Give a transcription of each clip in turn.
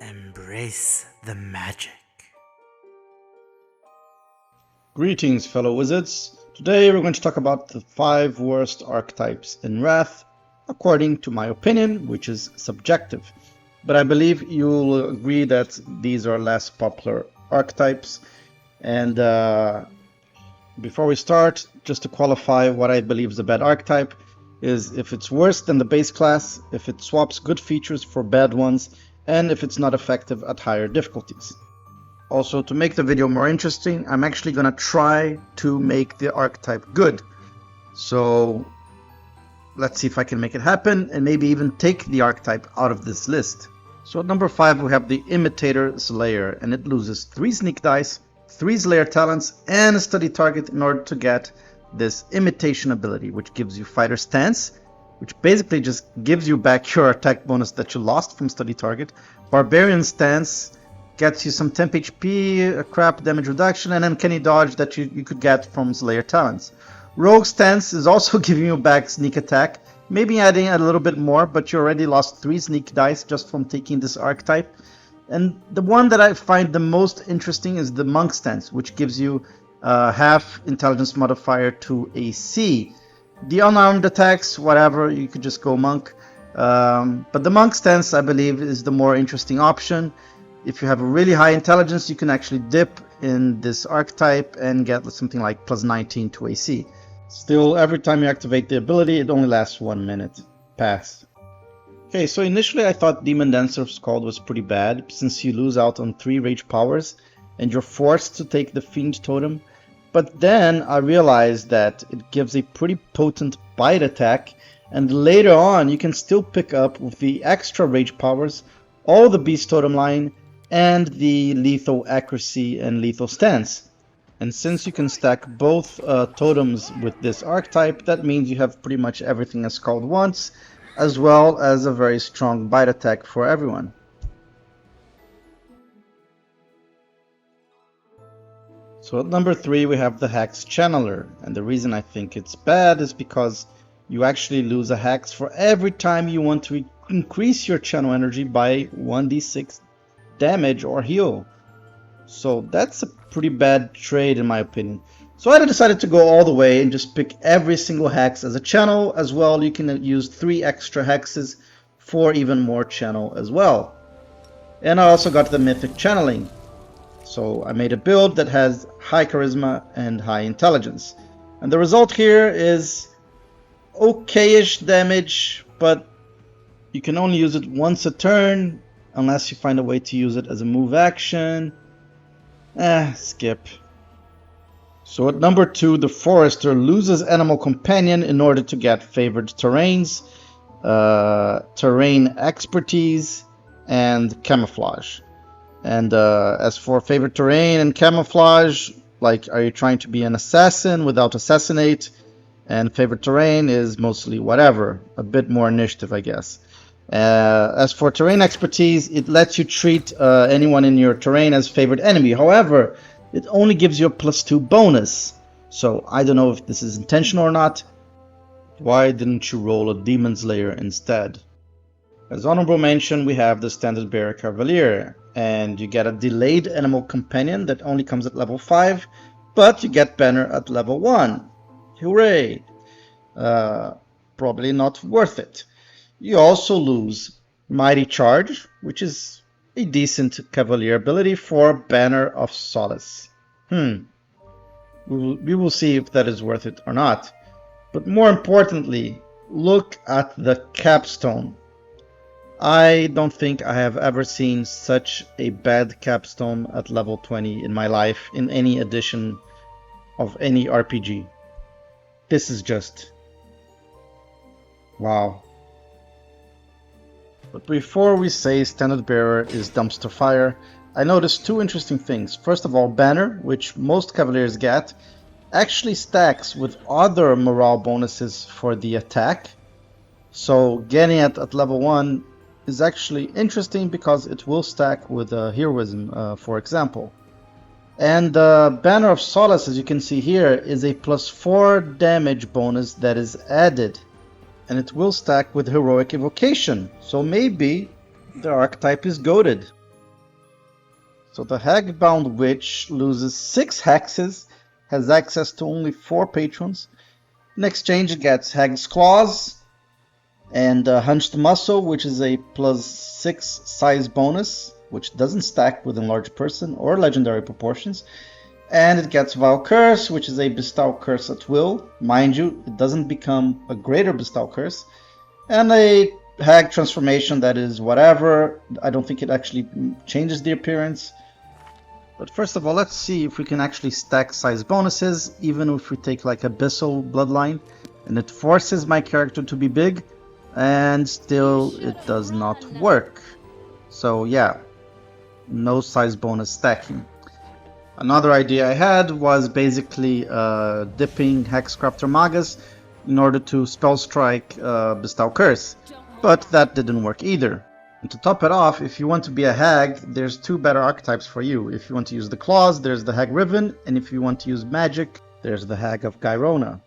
Embrace the magic. Greetings, fellow wizards. Today we're going to talk about the 5 worst archetypes in Wrath, according to my opinion, which is subjective. But I believe you'll agree that these are less popular archetypes. And before we start, just to qualify what I believe is a bad archetype, is if it's worse than the base class, if it swaps good features for bad ones, and if it's not effective at higher difficulties. Also, to make the video more interesting, I'm actually going to try to make the archetype good. So let's see if I can make it happen and maybe even take the archetype out of this list. So at number 5 we have the Imitator Slayer, and it loses 3 sneak dice, 3 Slayer talents, and a study target in order to get this imitation ability, which gives you fighter stance, which basically just gives you back your attack bonus that you lost from study target. Barbarian stance gets you some temp HP, a crap damage reduction, and uncanny dodge that you could get from Slayer talents. Rogue stance is also giving you back sneak attack, maybe adding a little bit more, but you already lost 3 sneak dice just from taking this archetype. And the one that I find the most interesting is the monk stance, which gives you half intelligence modifier to AC. The unarmed attacks, whatever, you could just go monk. But the monk stance, I believe, is the more interesting option. If you have a really high intelligence, you can actually dip in this archetype and get something like plus 19 to AC. Still, every time you activate the ability, it only lasts 1 minute. Pass. Okay, so initially I thought Demon Dancer's Call was pretty bad, since you lose out on 3 rage powers, and you're forced to take the Fiend Totem. But then I realized that it gives a pretty potent bite attack, and later on you can still pick up with the extra rage powers all the Beast Totem line and the lethal accuracy and lethal stance. And since you can stack both totems with this archetype, that means you have pretty much everything a Skald wants, as well as a very strong bite attack for everyone. So at number 3 we have the Hex Channeler, and the reason I think it's bad is because you actually lose a hex for every time you want to increase your channel energy by 1d6 damage or heal. So that's a pretty bad trade in my opinion. So I decided to go all the way and just pick every single hex as a channel. As well, you can use 3 extra hexes for even more channel as well. And I also got the Mythic Channeling. So I made a build that has high charisma and high intelligence. And the result here is okay-ish damage, but you can only use it once a turn, unless you find a way to use it as a move action. Skip. So at number 2, the Forester loses Animal Companion in order to get favored terrains, terrain expertise, and camouflage. And as for favorite terrain and camouflage, like, are you trying to be an assassin without assassinate? And favorite terrain is mostly whatever, a bit more initiative, I guess. As for terrain expertise, it lets you treat anyone in your terrain as favored enemy. However, it only gives you a +2 bonus. So I don't know if this is intentional or not. Why didn't you roll a Demon Slayer instead? As honorable mention, we have the Standard Bearer Cavalier, and you get a delayed Animal Companion that only comes at level 5, but you get Banner at level 1. Hooray! Probably not worth it. You also lose Mighty Charge, which is a decent Cavalier ability for Banner of Solace. We will see if that is worth it or not. But more importantly, look at the capstone. I don't think I have ever seen such a bad capstone at level 20 in my life in any edition of any RPG. This is just... wow. But before we say Standard Bearer is dumpster fire, I noticed 2 interesting things. First of all, Banner, which most Cavaliers get, actually stacks with other morale bonuses for the attack. So getting it at level 1 is actually interesting because it will stack with heroism, for example. And Banner of Solace, as you can see here, is a +4 damage bonus that is added. And it will stack with Heroic Evocation. So maybe the archetype is goated. So the Hagbound Witch loses 6 hexes, has access to only 4 patrons. In exchange, it gets Hag's Claws and Hunched Muscle, which is a +6 size bonus, which doesn't stack with Enlarged Person or Legendary Proportions. And it gets Vile Curse, which is a Bestow Curse at will. Mind you, it doesn't become a greater Bestow Curse. And a Hag transformation that is whatever. I don't think it actually changes the appearance. But first of all, let's see if we can actually stack size bonuses, even if we take like Abyssal Bloodline. And it forces my character to be big, and still it does not work. So yeah, no size bonus stacking. Another idea I had was basically dipping Hexcrafter Magus in order to spell strike Bestow Curse, but that didn't work either. And to top it off, if you want to be a hag, there's 2 better archetypes for you. If you want to use the claws, there's the Hag Riven, and if you want to use magic, there's the Hag of Gyrona.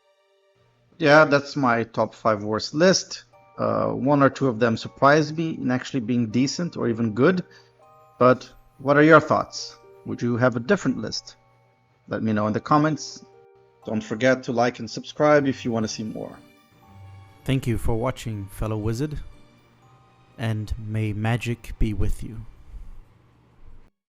Yeah, that's my top 5 worst list. 1 or 2 of them surprised me in actually being decent or even good, but what are your thoughts? Would you have a different list? Let me know in the comments. Don't forget to like and subscribe if you want to see more. Thank you for watching, fellow wizard, and may magic be with you.